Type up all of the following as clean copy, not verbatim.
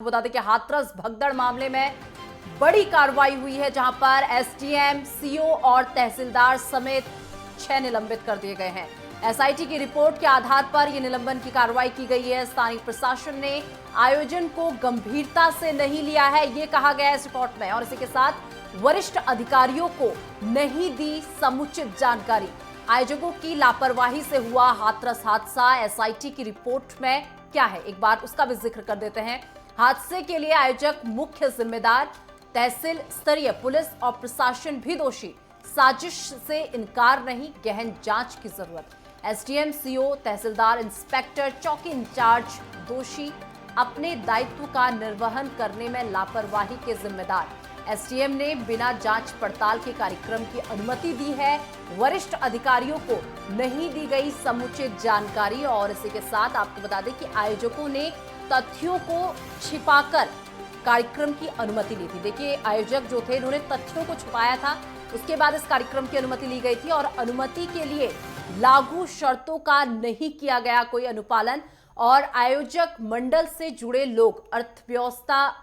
बता दें कि हाथरस भगदड़ मामले में बड़ी कार्रवाई हुई है, जहां पर एसडीएम, सीओ और तहसीलदार समेत 6 निलंबित कर दिए गए हैं। एसआईटी की रिपोर्ट के आधार पर यह निलंबन की कार्रवाई की गई है। स्थानीय प्रशासन ने आयोजन को गंभीरता से नहीं लिया है, यह कहा गया है इस रिपोर्ट में, और इसी के साथ वरिष्ठ अधिकारियों को नहीं दी समुचित जानकारी। आयोजकों की लापरवाही से हुआ हाथरस हादसा एसआईटी की रिपोर्ट में क्या है, एक बार उसका भी जिक्र कर देते हैं। हादसे के लिए आयोजक मुख्य जिम्मेदार, तहसील स्तरीय पुलिस और प्रशासन भी दोषी। साजिश से इनकार नहीं, गहन जांच की जरूरत। एसडीएम, सीओ, तहसीलदार, इंस्पेक्टर, चौकी इंचार्ज दोषी, अपने दायित्व का निर्वहन करने में लापरवाही के जिम्मेदार। एसडीएम ने बिना जांच पड़ताल के कार्यक्रम की अनुमति दी है। वरिष्ठ अधिकारियों को नहीं दी गई समुचित जानकारी, और इसी के साथ आपको बता दें कि आयोजकों ने तथ्यों को छिपाकर कार्यक्रम की अनुमति ली थी। देखिए, आयोजक जो थे इन्होंने तथ्यों को छुपाया था, उसके बाद इस कार्यक्रम की अनुमति ली गई थी, और अनुमति के लिए लागू शर्तों का नहीं किया गया कोई अनुपालन। और आयोजक मंडल से जुड़े लोग अव्यवस्था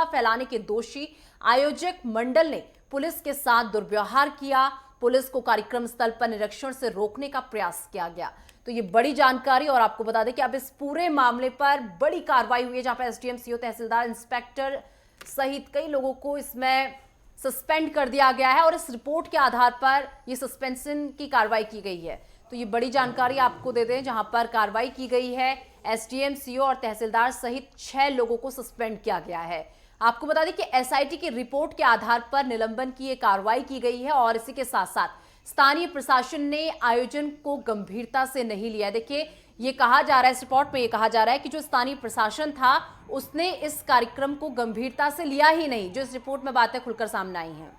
फैलाने के दोषी। आयोजक मंडल ने पुलिस के साथ दुर्व्यवहार किया। पुलिस को कार्यक्रम स्थल पर निरीक्षण से रोकने का प्रयास किया गया। तो ये बड़ी जानकारी, और आपको बता दें कि अब इस पूरे मामले पर बड़ी कार्रवाई हुई है, जहां पर एसडीएम, सीओ, तहसीलदार, इंस्पेक्टर सहित कई लोगों को इसमें सस्पेंड कर दिया गया है, और इस रिपोर्ट के आधार पर ये सस्पेंशन की कार्रवाई की गई है। तो ये बड़ी जानकारी आपको दे दें, जहां पर कार्रवाई की गई है। एसडीएम, सीओ और तहसीलदार सहित 6 लोगों को सस्पेंड किया गया है। आपको बता दें कि एसआईटी की रिपोर्ट के आधार पर निलंबन की यह कार्रवाई की गई है, और इसी के साथ साथ स्थानीय प्रशासन ने आयोजन को गंभीरता से नहीं लिया। देखिए, ये कहा जा रहा है, इस रिपोर्ट में ये कहा जा रहा है कि जो स्थानीय प्रशासन था उसने इस कार्यक्रम को गंभीरता से लिया ही नहीं, जो इस रिपोर्ट में बातें खुलकर सामने आई हैं।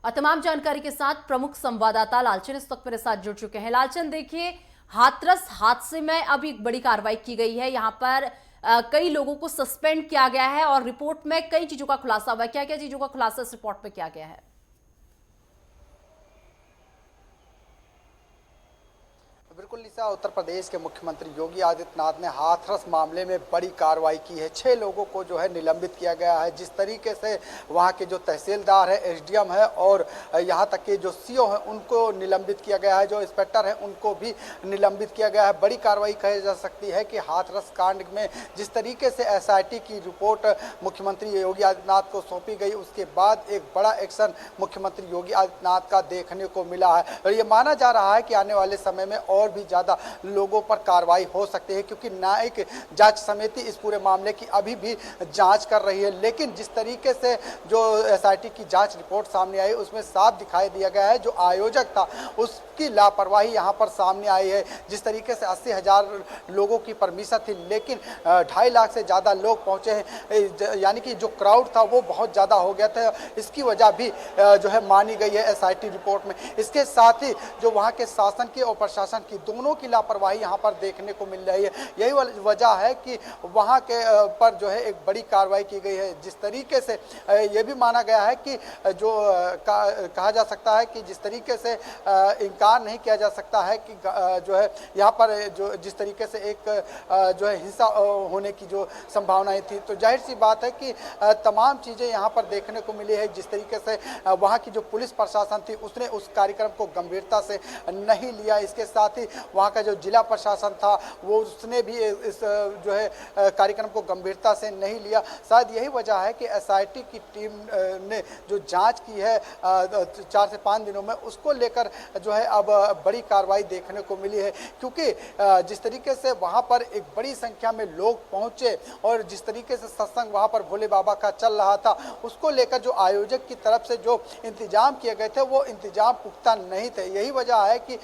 और तमाम जानकारी के साथ प्रमुख संवाददाता लालचंद इस वक्त मेरे साथ जुड़ चुके हैं। लालचंद, देखिए, हाथरस हादसे में अब एक बड़ी कार्रवाई की गई है। यहाँ पर कई लोगों को सस्पेंड किया गया है, और रिपोर्ट में कई चीजों का खुलासा हुआ है। क्या क्या चीजों का खुलासा इस रिपोर्ट में किया गया है? बिल्कुल निशा, उत्तर प्रदेश के मुख्यमंत्री योगी आदित्यनाथ ने हाथरस मामले में बड़ी कार्रवाई की है। 6 लोगों को जो है निलंबित किया गया है। जिस तरीके से वहां के जो तहसीलदार है, एसडीएम है, और यहां तक के जो सीओ है उनको निलंबित किया गया है, जो इंस्पेक्टर है उनको भी निलंबित किया गया है। बड़ी कार्रवाई कही जा सकती है कि हाथरस कांड में जिस तरीके से एसआईटी की रिपोर्ट मुख्यमंत्री योगी आदित्यनाथ को सौंपी गई, उसके बाद एक बड़ा एक्शन मुख्यमंत्री योगी आदित्यनाथ का देखने को मिला है। और ये माना जा रहा है कि आने वाले समय में और भी ज्यादा लोगों पर कार्रवाई हो सकती है, क्योंकि न्यायिक जांच समिति इस पूरे मामले की अभी भी जांच कर रही है। लेकिन जिस तरीके से जो एसआईटी की जांच रिपोर्ट सामने आई, उसमें साफ दिखाई दिया गया है जो आयोजक था उसकी लापरवाही यहां पर सामने आई है। जिस तरीके से 80,000 लोगों की परमिशन थी, लेकिन 2.5 लाख से ज्यादा लोग पहुंचे हैं, यानी कि जो क्राउड था वो बहुत ज्यादा हो गया था। इसकी वजह भी जो है मानी गई है एसआईटी रिपोर्ट में। इसके साथ ही जो वहां के शासन की और प्रशासन की दोनों की लापरवाही यहां पर देखने को मिल रही है। यही वजह है कि वहां के पर जो है एक बड़ी कार्रवाई की गई है। जिस तरीके से यह भी माना गया है कि जो कहा जा सकता है कि जिस तरीके से इनकार नहीं किया जा सकता है कि जो है यहाँ पर जो जिस तरीके से एक जो है हिंसा होने की जो संभावनाएं थी, तो जाहिर सी बात है कि तमाम चीजें यहाँ पर देखने को मिली है। जिस तरीके से वहाँ की जो पुलिस प्रशासन थी उसने उस कार्यक्रम को गंभीरता से नहीं लिया। इसके साथ ही वहाँ का जो जिला प्रशासन था वो उसने भी इस जो है कार्यक्रम को गंभीरता से नहीं लिया। शायद यही वजह है कि एसआईटी की टीम ने जो जांच की है 4 से 5 दिनों में, उसको लेकर जो है अब बड़ी कार्रवाई देखने को मिली है। क्योंकि जिस तरीके से वहाँ पर एक बड़ी संख्या में लोग पहुँचे, और जिस तरीके से सत्संग वहाँ पर भोले बाबा का चल रहा था, उसको लेकर जो आयोजक की तरफ से जो इंतजाम किए गए थे वो इंतजाम पुख्ता नहीं थे। यही वजह है कि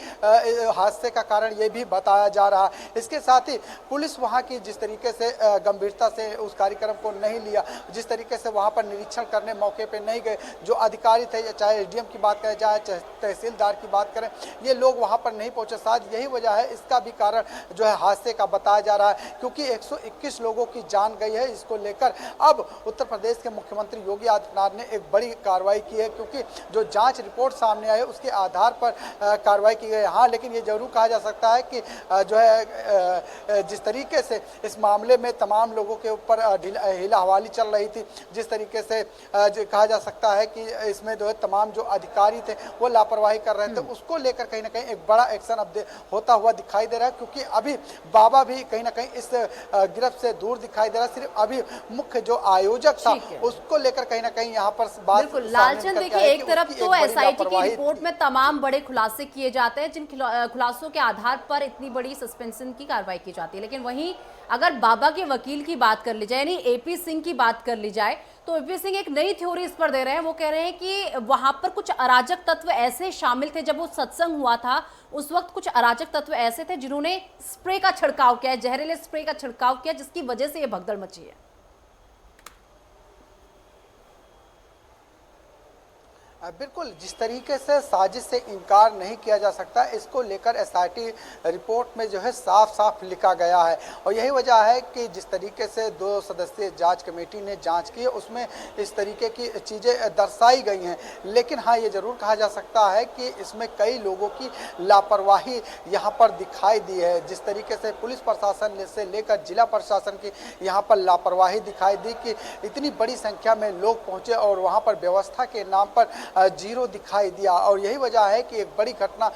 हादसे हादसे का कारण ये भी बताया जा रहा है। इसके साथ ही पुलिस वहाँ की जिस तरीके से गंभीरता से उस कार्यक्रम को नहीं लिया, जिस तरीके से वहाँ पर निरीक्षण करने मौके पे नहीं गए, जो अधिकारी थे, चाहे एसडीएम की बात करें चाहे तहसीलदार की बात करें, ये लोग वहाँ पर नहीं पहुँचे। शायद यही वजह है, इसका भी कारण जो है हादसे का बताया जा रहा है, क्योंकि 121 लोगों की जान गई है। इसको लेकर अब उत्तर प्रदेश के मुख्यमंत्री योगी आदित्यनाथ ने एक बड़ी कार्रवाई की है, क्योंकि जो जांच रिपोर्ट सामने आई उसके आधार पर कार्रवाई की गई। हाँ, लेकिन ये जरूर कहा जा सकता है कि जो है जिस तरीके से इस मामले में तमाम लोगों के ऊपर हिला हवाली चल रही थी, जिस तरीके से कहा जा सकता है कि इसमें जो है तमाम जो अधिकारी थे वो लापरवाही कर रहे थे, उसको लेकर कहीं ना कहीं एक बड़ा एक्शन अब होता हुआ दिखाई दे रहा है। क्योंकि अभी बाबा भी कहीं ना कहीं इस गिरफ्त से दूर दिखाई दे रहा है। सिर्फ अभी मुख्य जो आयोजक था उसको लेकर कहीं ना कहीं यहाँ पर बात बिल्कुल लालचंद, देखिए एक तरफ तो एसआईटी की रिपोर्ट में तमाम बड़े खुलासे किए जाते हैं, जिन खुलासों के आधार पर इतनी बड़ी सस्पेंशन की कार्रवाई की जाती है, लेकिन वहीं अगर बाबा के वकील की बात कर ली जाए, यानी एपी सिंह की बात कर ली जाए, तो एपी सिंह एक नई थ्योरी इस पर दे रहे हैं। वो कह रहे हैं कि वहां पर कुछ अराजक तत्व ऐसे शामिल थे, जब वो सत्संग हुआ था उस वक्त कुछ अराजक तत्व ऐसे थे जिन्होंने स्प्रे का छिड़काव किया है, जहरीले स्प्रे का छिड़काव किया, जिसकी वजह से ये भगदड़ मची है। बिल्कुल, जिस तरीके से साजिश से इनकार नहीं किया जा सकता, इसको लेकर एसआईटी रिपोर्ट में जो है साफ साफ लिखा गया है। और यही वजह है कि जिस तरीके से 2 सदस्यीय जांच कमेटी ने जांच की है, उसमें इस तरीके की चीज़ें दर्शाई गई हैं। लेकिन हाँ, ये ज़रूर कहा जा सकता है कि इसमें कई लोगों की लापरवाही यहाँ पर दिखाई दी है। जिस तरीके से पुलिस प्रशासन से लेकर जिला प्रशासन की यहाँ पर लापरवाही दिखाई दी कि इतनी बड़ी संख्या में लोग पहुँचे और वहाँ पर व्यवस्था के नाम पर जीरो दिखाई दिया। और यही वजह है कि एक बड़ी घटना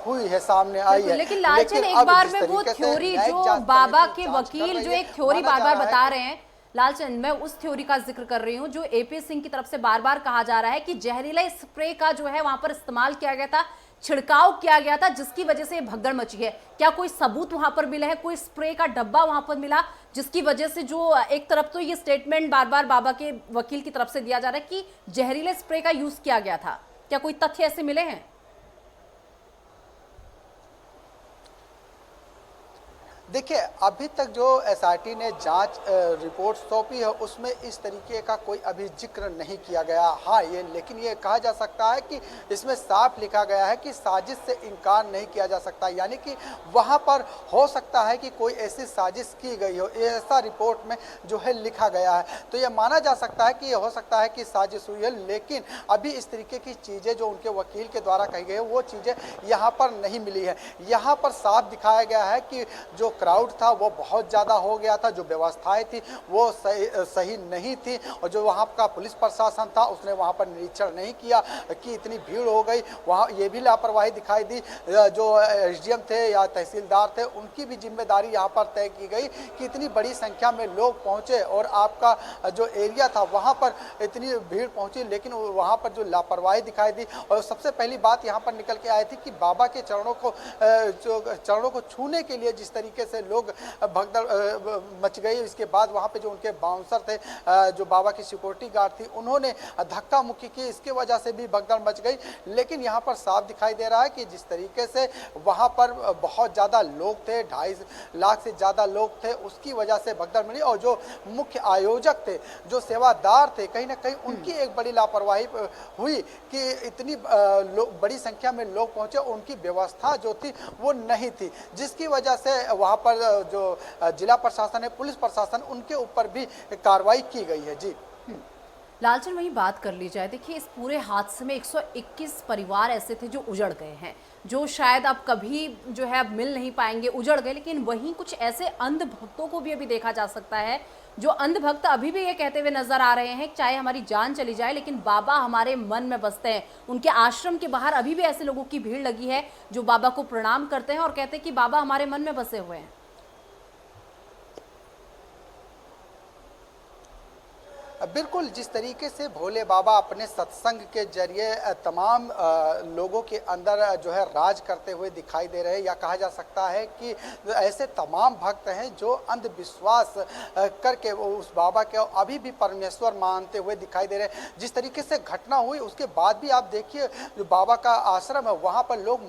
हुई है, सामने आई है। लेकिन लालचंद, एक बार में वो थ्योरी जो बाबा के वकील जो एक थ्योरी बार बार बता रहे हैं, लालचंद मैं उस थ्योरी का जिक्र कर रही हूं जो एपी सिंह की तरफ से बार बार कहा जा रहा है कि जहरीला स्प्रे का जो है वहां पर इस्तेमाल किया गया था, छिड़काव किया गया था, जिसकी वजह से भगदड़ मची है। क्या कोई सबूत वहां पर मिला है, कोई स्प्रे का डब्बा वहां पर मिला, जिसकी वजह से जो एक तरफ तो ये स्टेटमेंट बार बार बाबा के वकील की तरफ से दिया जा रहा है कि जहरीले स्प्रे का यूज किया गया था, क्या कोई तथ्य ऐसे मिले हैं? देखिए, अभी तक जो एसआईटी ने जांच रिपोर्ट सौंपी है उसमें इस तरीके का कोई अभी जिक्र नहीं किया गया। हाँ, लेकिन ये कहा जा सकता है कि इसमें साफ लिखा गया है कि साजिश से इनकार नहीं किया जा सकता, यानी कि वहाँ पर हो सकता है कि कोई ऐसी साजिश की गई हो, ऐसा रिपोर्ट में जो है लिखा गया है। तो ये माना जा सकता है कि ये हो सकता है कि साजिश हुई है, लेकिन अभी इस तरीके की चीज़ें जो उनके वकील के द्वारा कही गई है वो चीज़ें यहाँ पर नहीं मिली है। यहाँ पर साफ दिखाया गया है कि जो क्राउड था वो बहुत ज़्यादा हो गया था, जो व्यवस्थाएं थी वो सही नहीं थी, और जो वहाँ का पुलिस प्रशासन था उसने वहाँ पर निरीक्षण नहीं किया कि इतनी भीड़ हो गई। वहाँ ये भी लापरवाही दिखाई दी। जो एसडीएम थे या तहसीलदार थे उनकी भी जिम्मेदारी यहाँ पर तय की गई कि इतनी बड़ी संख्या में लोग पहुँचे और आपका जो एरिया था वहाँ पर इतनी भीड़ पहुँची, लेकिन वहाँ पर जो लापरवाही दिखाई दी। और सबसे पहली बात यहाँ पर निकल के आई थी कि बाबा के चरणों को छूने के लिए जिस तरीके से लोग भगदड़ मच गई। इसके बाद वहाँ पे जो उनके बाउंसर थे, जो बाबा की सिक्योरिटी गार्ड थी, उन्होंने धक्का मुक्की की, इसके वजह से भी भगदड़ मच गई। लेकिन यहाँ पर साफ दिखाई दे रहा है कि जिस तरीके से वहाँ पर बहुत ज़्यादा लोग थे, 2.5 लाख से ज़्यादा लोग थे, उसकी वजह से भगदड़ मिली। और जो मुख्य आयोजक थे, जो सेवादार थे, कहीं ना कहीं उनकी एक बड़ी लापरवाही हुई कि इतनी बड़ी संख्या में लोग पहुँचे, उनकी व्यवस्था जो थी वो नहीं थी, जिसकी वजह से वहाँ पर जो जिला प्रशासन है, पुलिस प्रशासन, उनके ऊपर भी कार्रवाई की गई है। जी लालचंद, वही बात कर ली जाए, देखिए इस पूरे हादसे में 121 परिवार ऐसे थे जो उजड़ गए हैं, जो शायद अब कभी जो है अब मिल नहीं पाएंगे, उजड़ गए। लेकिन वहीं कुछ ऐसे अंध भक्तों को भी अभी देखा जा सकता है, जो अंध भक्त अभी भी ये कहते हुए नजर आ रहे हैं चाहे हमारी जान चली जाए लेकिन बाबा हमारे मन में बसते हैं। उनके आश्रम के बाहर अभी भी ऐसे लोगों की भीड़ लगी है जो बाबा को प्रणाम करते हैं और कहते हैं कि बाबा हमारे मन में बसे हुए हैं। बिल्कुल, जिस तरीके से भोले बाबा अपने सत्संग के जरिए तमाम लोगों के अंदर जो है राज करते हुए दिखाई दे रहे हैं, या कहा जा सकता है कि ऐसे तमाम भक्त हैं जो अंधविश्वास करके वो उस बाबा के अभी भी परमेश्वर मानते हुए दिखाई दे रहे हैं। जिस तरीके से घटना हुई उसके बाद भी आप देखिए जो बाबा का आश्रम है वहाँ पर लोग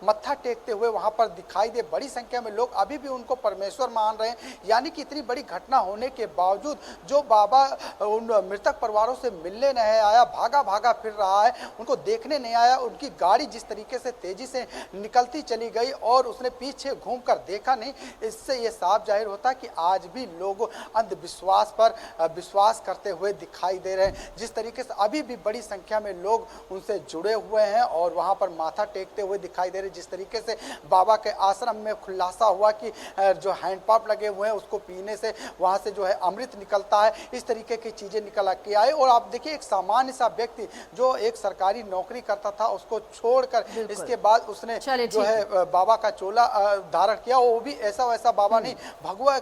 मत्था टेकते हुए वहाँ पर दिखाई दे, बड़ी संख्या में लोग अभी भी उनको परमेश्वर मान रहे हैं। यानी कि इतनी बड़ी घटना होने के बावजूद जो बाबा उन मृतक परिवारों से मिलने नहीं आया, भागा भागा फिर रहा है, उनको देखने नहीं आया, उनकी गाड़ी जिस तरीके से तेजी से निकलती चली गई और उसने पीछे घूमकर देखा नहीं, इससे ये साफ जाहिर होता है कि आज भी लोग अंधविश्वास पर विश्वास करते हुए दिखाई दे रहे हैं। जिस तरीके से अभी भी बड़ी संख्या में लोग उनसे जुड़े हुए हैं और वहाँ पर माथा टेकते हुए दिखाई दे रहे हैं। जिस तरीके से बाबा के आश्रम में खुलासा हुआ कि जो हैंडपंप लगे हुए हैं उसको पीने से वहाँ से जो है अमृत निकलता है, इस तरीके की चीज़ें निकल के आए। और आप देखिए एक सामान्य सा व्यक्ति जो एक सरकारी नौकरी करता था उसको छोड़कर इसके बाद उसने जो है बाबा का चोला धारण किया, वो भी ऐसा वैसा बाबा नहीं, भगवा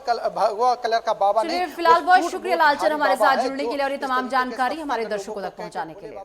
कलर का बाबा नहीं। फिलहाल बहुत शुक्रिया लालचंद हमारे साथ जुड़ने के लिए और ये तमाम जानकारी हमारे दर्शकों तक पहुंचाने के लिए।